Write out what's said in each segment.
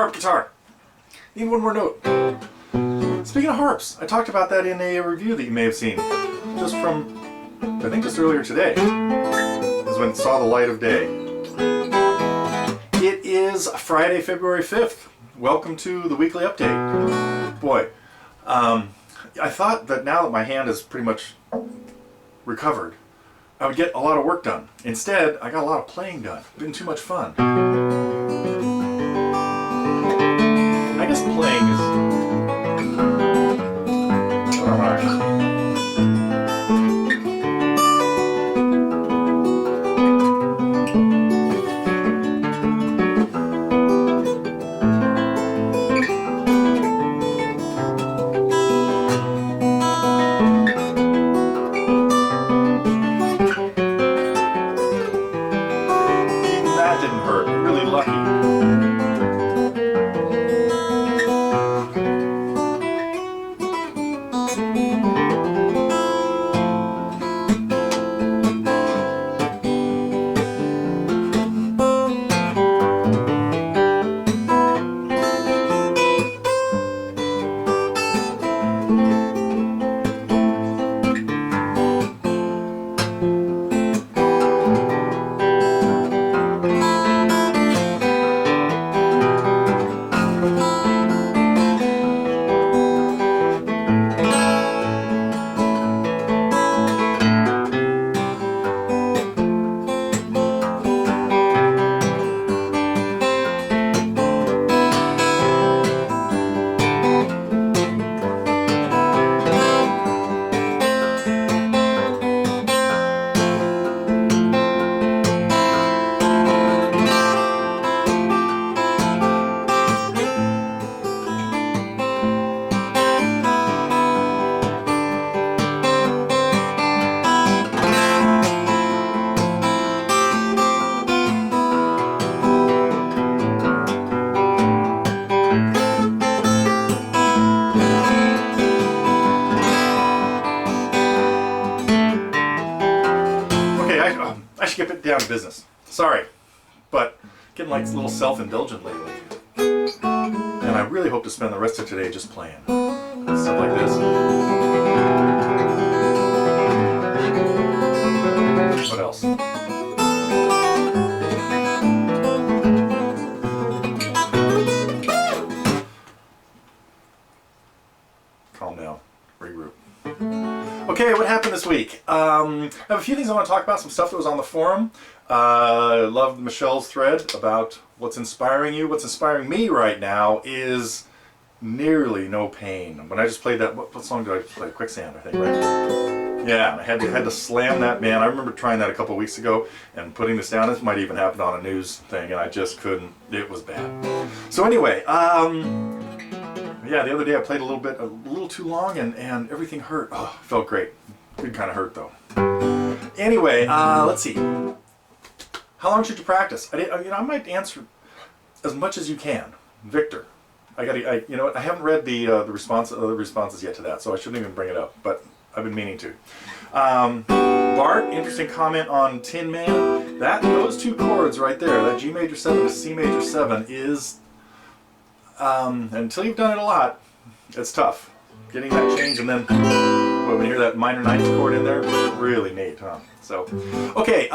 harp guitar. Need one more note. Speaking of harps, I talked about that in a review that you may have seen. Just from, I think just earlier today. Is when it saw the light of day. It is Friday, February 5th. Welcome to the weekly update. Boy, I thought that now that my hand is pretty much recovered, I would get a lot of work done. Instead, I got a lot of playing done. It's been too much fun. I guess playing is alright. I should get down to business. Sorry, but getting like a little self-indulgent lately. And I really hope to spend the rest of today just playing. Stuff like this. What else? Calm down. Regroup. Okay, what happened this week? I have a few things I want to talk about, some stuff that was on the forum. I loved Michelle's thread about what's inspiring you. What's inspiring me right now is nearly no pain. When I just played that, what song did I play? Quicksand, I think, right? Yeah, I had to slam that, man. I remember trying that a couple of weeks ago and putting this down. This might even happen on a news thing, and I just couldn't. It was bad. So anyway, yeah, the other day I played a little too long, and everything hurt. Oh, felt great. It kind of hurt though. Anyway, let's see. How long should you practice? I might answer as much as you can. Victor, you know what? I haven't read the responses yet to that, so I shouldn't even bring it up. But I've been meaning to. Bart, interesting comment on Tin Man. Those two chords right there, that G major 7 to C major 7 is. Until you've done it a lot, it's tough. Getting that change, and then when you hear that minor ninth chord in there, really neat, huh? So, okay,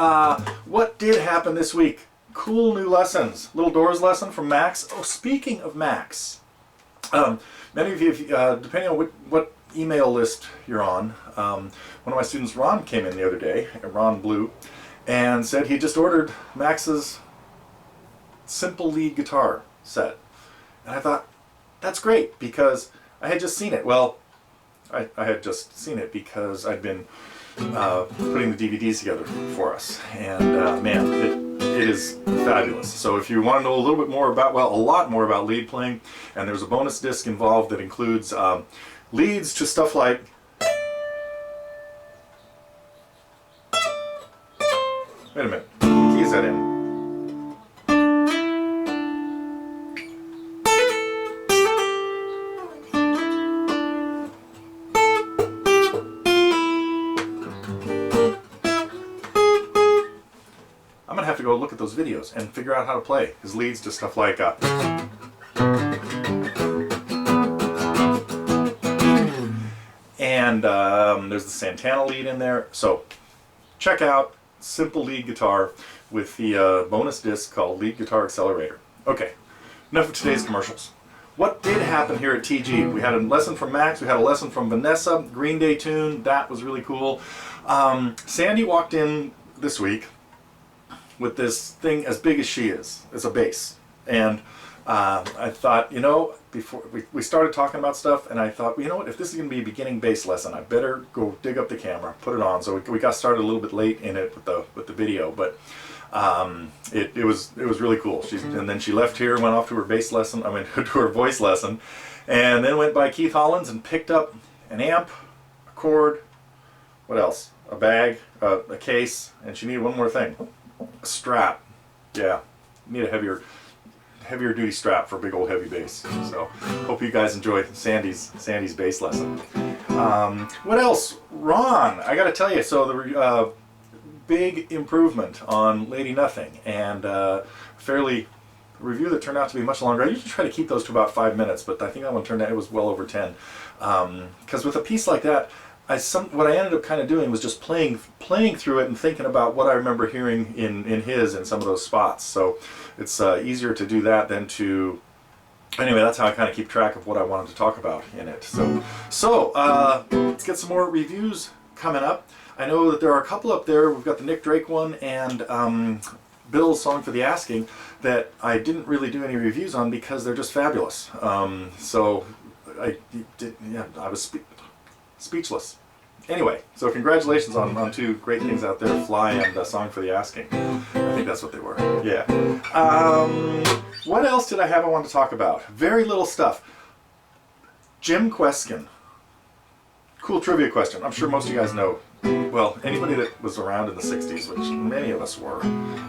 what did happen this week? Cool new lessons. Little Doors lesson from Max. Oh, speaking of Max, many of you, depending on what email list you're on, one of my students, Ron, came in the other day, Ron Blue, and said he just ordered Max's simple lead guitar set. And I thought, that's great, because I had just seen it. Well, I had just seen it because I'd been putting the DVDs together for us. And man, it is fabulous. So if you want to know a little bit more about, well, a lot more about lead playing, and there's a bonus disc involved that includes leads to stuff like... Wait a minute, what key is that in? I'm gonna have to go look at those videos and figure out how to play his leads to stuff like and there's the Santana lead in there. So check out simple lead guitar with the bonus disc called Lead Guitar Accelerator. Okay, enough of today's commercials. What did happen here at TG? We had a lesson from Max, we had a lesson from Vanessa, Green Day tune, that was really cool. Sandy walked in this week with this thing as big as she is. It's a bass. And I thought, you know, before we started talking about stuff, and I thought, well, you know what, if this is going to be a beginning bass lesson, I better go dig up the camera, put it on. So we got started a little bit late in it with the video, but it was really cool. And then she left here, went off to her bass lesson, to her voice lesson, and then went by Keith Holland's and picked up an amp, a cord, what else? A bag, a case, and she needed one more thing. A strap. Yeah, need a heavier duty strap for a big old heavy bass. So hope you guys enjoy Sandy's bass lesson. What else? Ron, I gotta tell you, so the big improvement on Lady Nothing, and fairly review that turned out to be much longer. I usually try to keep those to about 5 minutes, but I think that one turned out, it was well over 10. Because with a piece like that, what I ended up kind of doing was just playing through it and thinking about what I remember hearing in some of those spots. So it's easier to do that than to. Anyway, that's how I kind of keep track of what I wanted to talk about in it. So let's get some more reviews coming up. I know that there are a couple up there. We've got the Nick Drake one and Bill's Song for the Asking that I didn't really do any reviews on because they're just fabulous. So I was speechless. Anyway, so congratulations on two great things out there, Fly and Song for the Asking. I think that's what they were. Yeah. What else did I want to talk about? Very little stuff. Jim Kweskin. Cool trivia question. I'm sure most of you guys know. Well, anybody that was around in the 60s, which many of us were.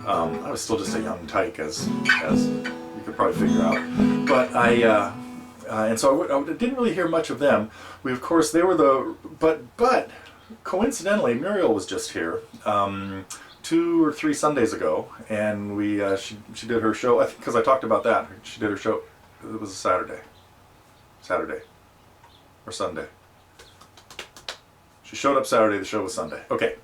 I was still just a young tyke, as you could probably figure out. But and so I didn't really hear much of them. Of course, they were but coincidentally, Muriel was just here 2 or 3 Sundays ago, and she did her show. I think because I talked about that, she did her show. It was a Saturday or Sunday. She showed up Saturday. The show was Sunday. Okay,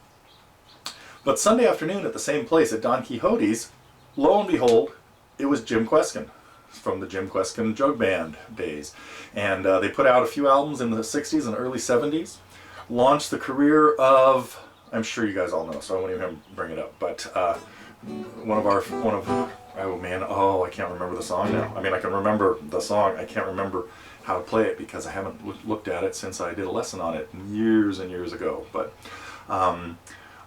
but Sunday afternoon at the same place at Don Quixote's, lo and behold, it was Jim Kweskin from the Jim Kweskin Jug Band days. And they put out a few albums in the 60s and early 70s, launched the career of, I'm sure you guys all know, so I won't even bring it up, but I can't remember the song now. I mean, I can remember the song, I can't remember how to play it because I haven't looked at it since I did a lesson on it years and years ago. But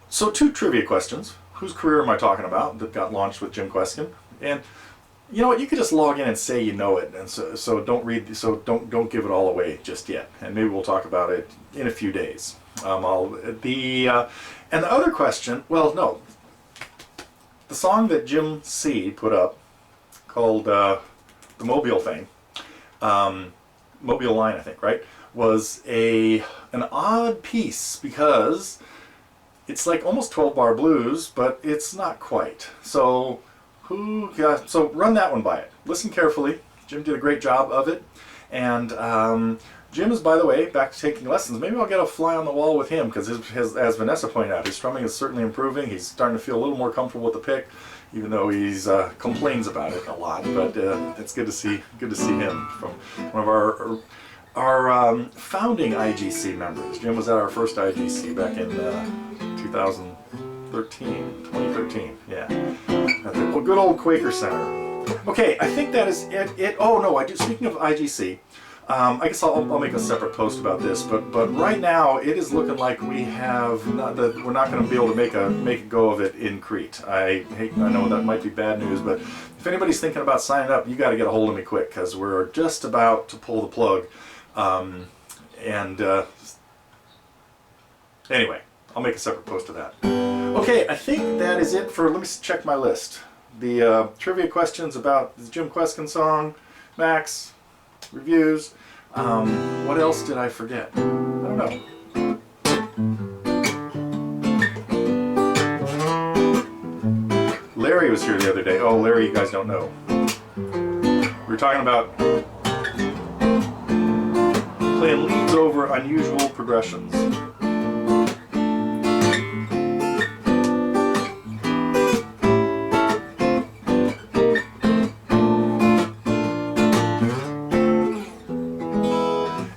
so 2 trivia questions. Whose career am I talking about that got launched with Jim Kweskin? And you know what? You could just log in and say you know it, and so don't give it all away just yet. And maybe we'll talk about it in a few days. And the other question, well, no, the song that Jim C put up called the Mobile thing, Mobile Line, I think, right, was an odd piece because it's like almost 12-bar blues, but it's not quite. So run that one by it. Listen carefully. Jim did a great job of it. And Jim is, by the way, back to taking lessons. Maybe I'll get a fly on the wall with him because, as Vanessa pointed out, his strumming is certainly improving. He's starting to feel a little more comfortable with the pick, even though he's complains about it a lot. But it's good to see him from one of our founding IGC members. Jim was at our first IGC back in 2013, yeah, at the good old Quaker Center. Okay, I think that is it. Oh no, speaking of IGC, I guess I'll make a separate post about this, but right now it is looking like we're not going to be able to make a go of it in Crete. I know that might be bad news, but if anybody's thinking about signing up, you got to get a hold of me quick because we're just about to pull the plug. Anyway, I'll make a separate post of that. Okay, I think that is it for, let me check my list. The trivia questions about the Jim Kweskin song, Max, reviews. What else did I forget? I don't know. Larry was here the other day. Oh, Larry, you guys don't know. We were talking about playing leads over unusual progressions.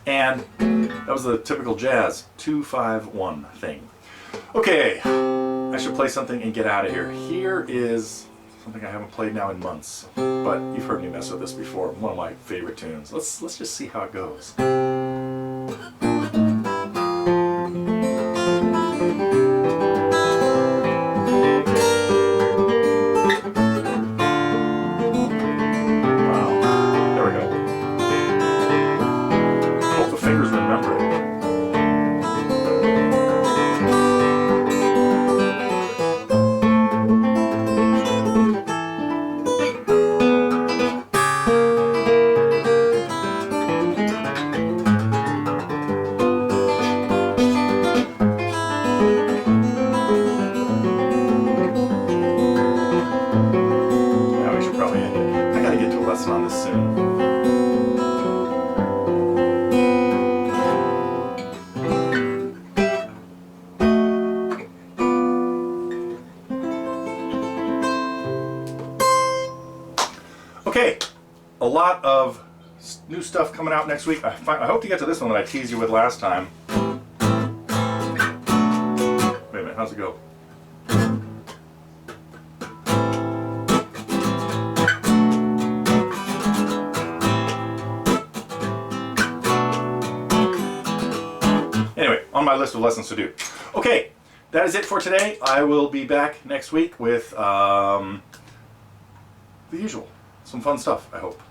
And that was the typical jazz 2-5-1 thing. Okay, I should play something and get out of here. Here is something I haven't played now in months, but you've heard me mess with this before. One of my favorite tunes. Let's just see how it goes. Wow, there we go. Hope the fingers remember it. On this soon. Okay, a lot of new stuff coming out next week. I hope to get to this one that I teased you with last time. Wait a minute, how's it go? Anyway, on my list of lessons to do. Okay, that is it for today. I will be back next week with the usual. Some fun stuff, I hope.